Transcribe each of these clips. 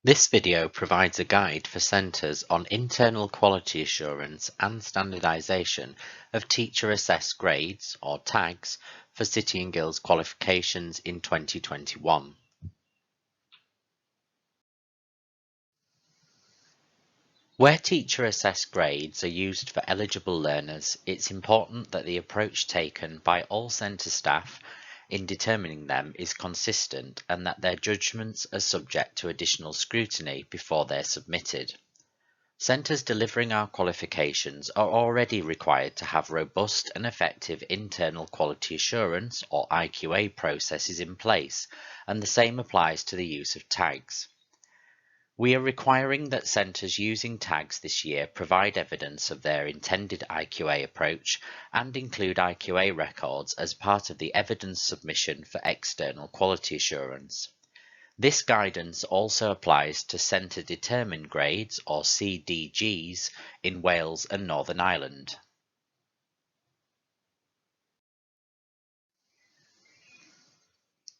This video provides a guide for centres on internal quality assurance and standardisation of teacher-assessed grades, or tags, for City and Guilds qualifications in 2021. Where teacher-assessed grades are used for eligible learners, it's important that the approach taken by all centre staff in determining them is consistent and that their judgments are subject to additional scrutiny before they're submitted. Centres delivering our qualifications are already required to have robust and effective internal quality assurance or IQA processes in place, and the same applies to the use of tags. We are requiring that centres using tags this year provide evidence of their intended IQA approach and include IQA records as part of the evidence submission for external quality assurance. This guidance also applies to Centre Determined Grades, or CDGs, in Wales and Northern Ireland.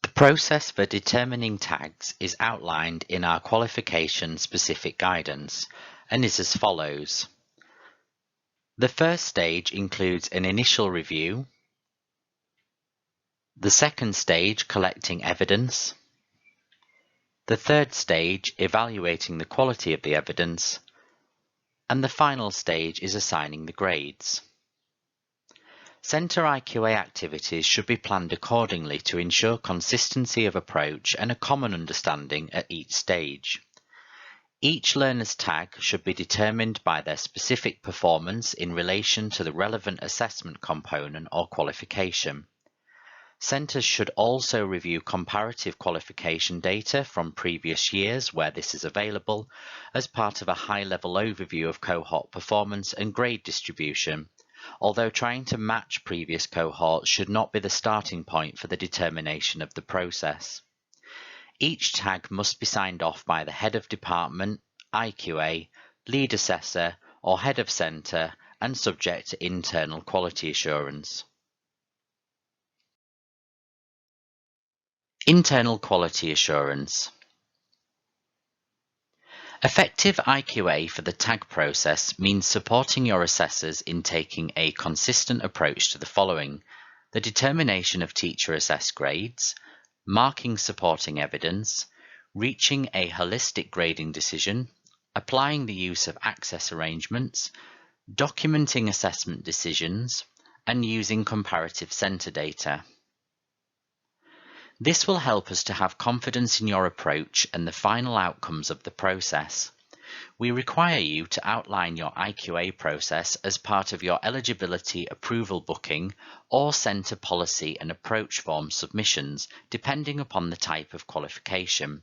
The process for determining tags is outlined in our qualification-specific guidance and is as follows. The first stage includes an initial review, the second stage collecting evidence, the third stage evaluating the quality of the evidence, and the final stage is assigning the grades. Centre IQA activities should be planned accordingly to ensure consistency of approach and a common understanding at each stage. Each learner's tag should be determined by their specific performance in relation to the relevant assessment component or qualification. Centres should also review comparative qualification data from previous years where this is available as part of a high-level overview of cohort performance and grade distribution, although trying to match previous cohorts should not be the starting point for the determination of the process. Each tag must be signed off by the head of department, IQA, lead assessor, or head of centre, and subject to internal quality assurance. Internal quality assurance. Effective IQA for the tag process means supporting your assessors in taking a consistent approach to the following: the determination of teacher-assessed grades, marking supporting evidence, reaching a holistic grading decision, applying the use of access arrangements, documenting assessment decisions, and using comparative centre data. This will help us to have confidence in your approach and the final outcomes of the process. We require you to outline your IQA process as part of your eligibility approval booking or centre policy and approach form submissions, depending upon the type of qualification.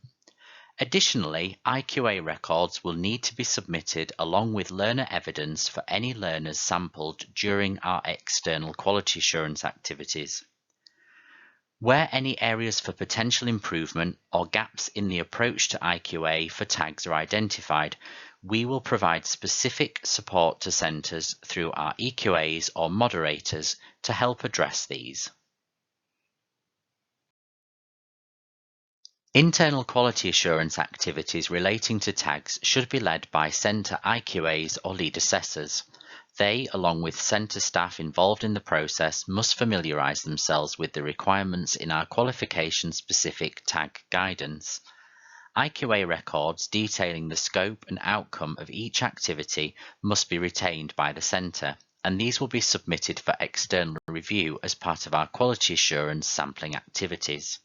Additionally, IQA records will need to be submitted along with learner evidence for any learners sampled during our external quality assurance activities. Where any areas for potential improvement or gaps in the approach to IQA for tags are identified, we will provide specific support to centres through our EQAs or moderators to help address these. Internal quality assurance activities relating to tags should be led by centre IQAs or lead assessors. They, along with centre staff involved in the process, must familiarise themselves with the requirements in our qualification-specific tag guidance. IQA records detailing the scope and outcome of each activity must be retained by the centre, and these will be submitted for external review as part of our quality assurance sampling activities.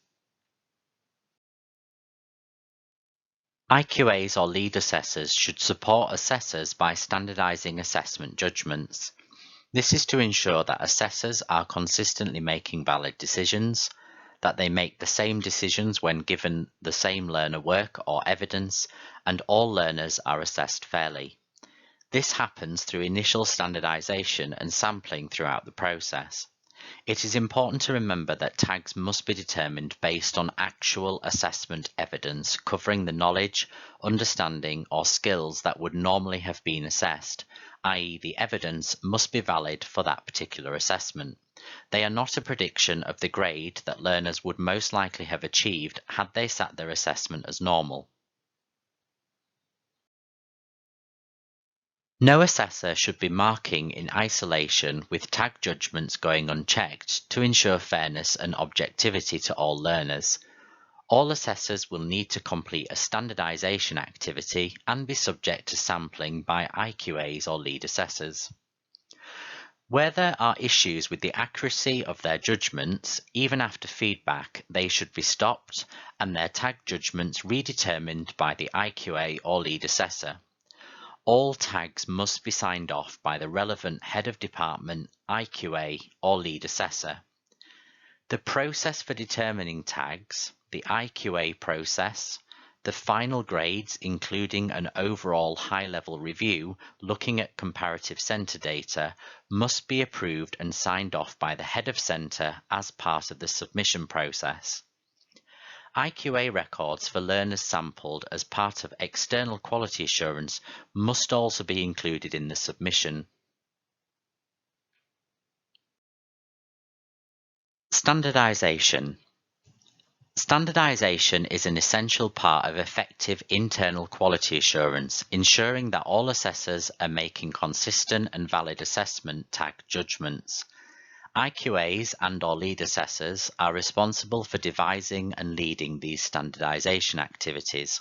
IQAs or lead assessors should support assessors by standardising assessment judgments. This is to ensure that assessors are consistently making valid decisions, that they make the same decisions when given the same learner work or evidence, and all learners are assessed fairly. This happens through initial standardisation and sampling throughout the process. It is important to remember that tags must be determined based on actual assessment evidence covering the knowledge, understanding, or skills that would normally have been assessed, i.e. the evidence must be valid for that particular assessment. They are not a prediction of the grade that learners would most likely have achieved had they sat their assessment as normal. No assessor should be marking in isolation with tag judgments going unchecked to ensure fairness and objectivity to all learners. All assessors will need to complete a standardization activity and be subject to sampling by IQAs or lead assessors. Where there are issues with the accuracy of their judgments, even after feedback, they should be stopped and their tag judgments redetermined by the IQA or lead assessor. All tags must be signed off by the relevant head of department, IQA, or lead assessor. The process for determining tags, the IQA process, the final grades including an overall high-level review looking at comparative centre data must be approved and signed off by the head of centre as part of the submission process. IQA records for learners sampled as part of external quality assurance must also be included in the submission. Standardization. Standardization is an essential part of effective internal quality assurance, ensuring that all assessors are making consistent and valid assessment tag judgments. IQAs and/or lead assessors are responsible for devising and leading these standardization activities.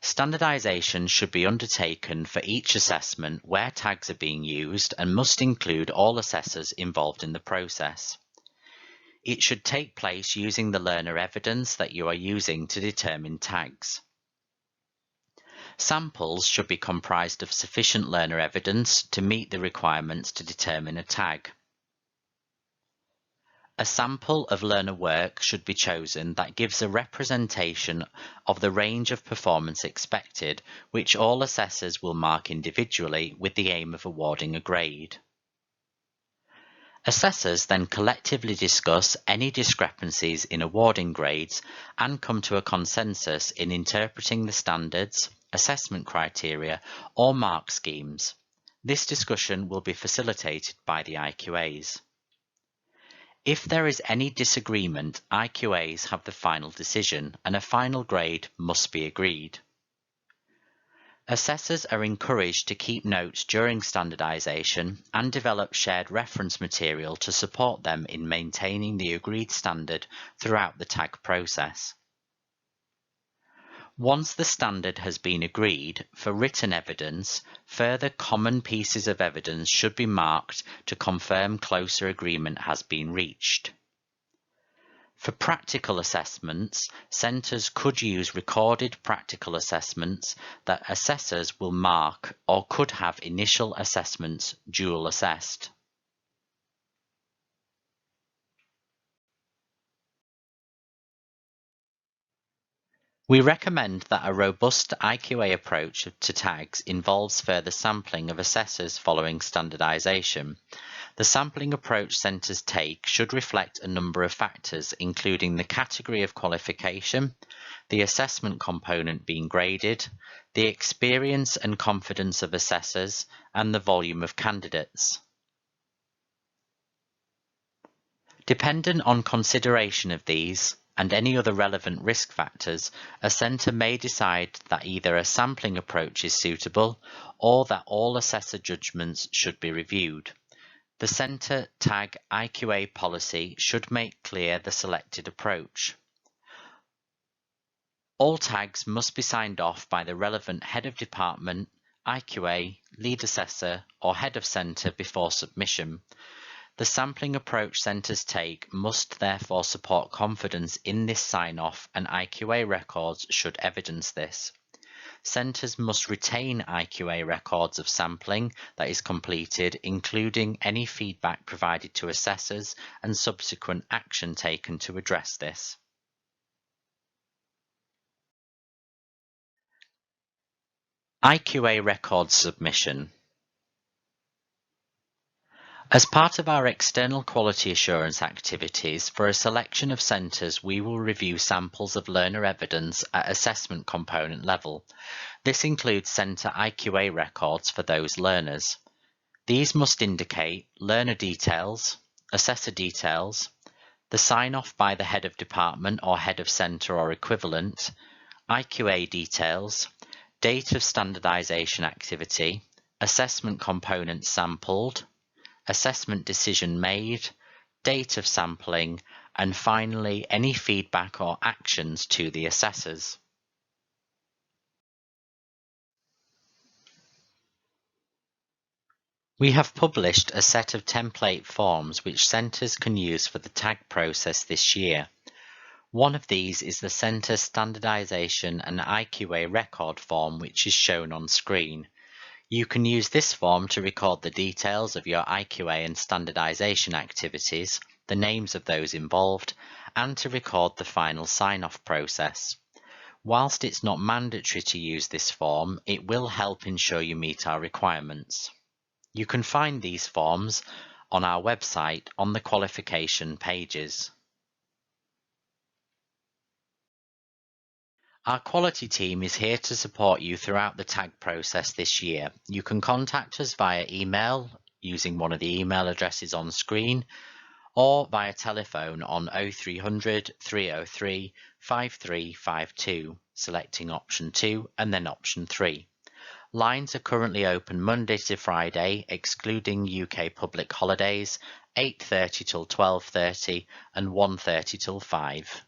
Standardization should be undertaken for each assessment where tags are being used and must include all assessors involved in the process. It should take place using the learner evidence that you are using to determine tags. Samples should be comprised of sufficient learner evidence to meet the requirements to determine a tag. A sample of learner work should be chosen that gives a representation of the range of performance expected, which all assessors will mark individually with the aim of awarding a grade. Assessors then collectively discuss any discrepancies in awarding grades and come to a consensus in interpreting the standards, assessment criteria, or mark schemes. This discussion will be facilitated by the IQAs. If there is any disagreement, IQAs have the final decision, and a final grade must be agreed. Assessors are encouraged to keep notes during standardization and develop shared reference material to support them in maintaining the agreed standard throughout the tag process. Once the standard has been agreed, for written evidence, further common pieces of evidence should be marked to confirm closer agreement has been reached. For practical assessments, centres could use recorded practical assessments that assessors will mark or could have initial assessments dual assessed. We recommend that a robust IQA approach to tags involves further sampling of assessors following standardization. The sampling approach centres take should reflect a number of factors, including the category of qualification, the assessment component being graded, the experience and confidence of assessors, and the volume of candidates. Dependent on consideration of these, and any other relevant risk factors, a centre may decide that either a sampling approach is suitable or that all assessor judgments should be reviewed. The centre tag IQA policy should make clear the selected approach. All tags must be signed off by the relevant head of department, IQA, lead assessor, or head of centre before submission. The sampling approach centres take must therefore support confidence in this sign-off, and IQA records should evidence this. Centres must retain IQA records of sampling that is completed, including any feedback provided to assessors and subsequent action taken to address this. IQA record submission. As part of our external quality assurance activities, for a selection of centres, we will review samples of learner evidence at assessment component level. This includes centre IQA records for those learners. These must indicate learner details, assessor details, the sign-off by the head of department or head of centre or equivalent, IQA details, date of standardization activity, assessment components sampled, assessment decision made, date of sampling, and finally any feedback or actions to the assessors. We have published a set of template forms which centres can use for the tag process this year. One of these is the Centre Standardisation and IQA record form, which is shown on screen. You can use this form to record the details of your IQA and Standardisation activities, the names of those involved, and to record the final sign-off process. Whilst it's not mandatory to use this form, it will help ensure you meet our requirements. You can find these forms on our website on the qualification pages. Our quality team is here to support you throughout the tag process this year. You can contact us via email using one of the email addresses on screen or via telephone on 0300 303 5352, selecting option 2 and then option 3. Lines are currently open Monday to Friday, excluding UK public holidays, 8:30 till 12:30 and 1:30 till 5.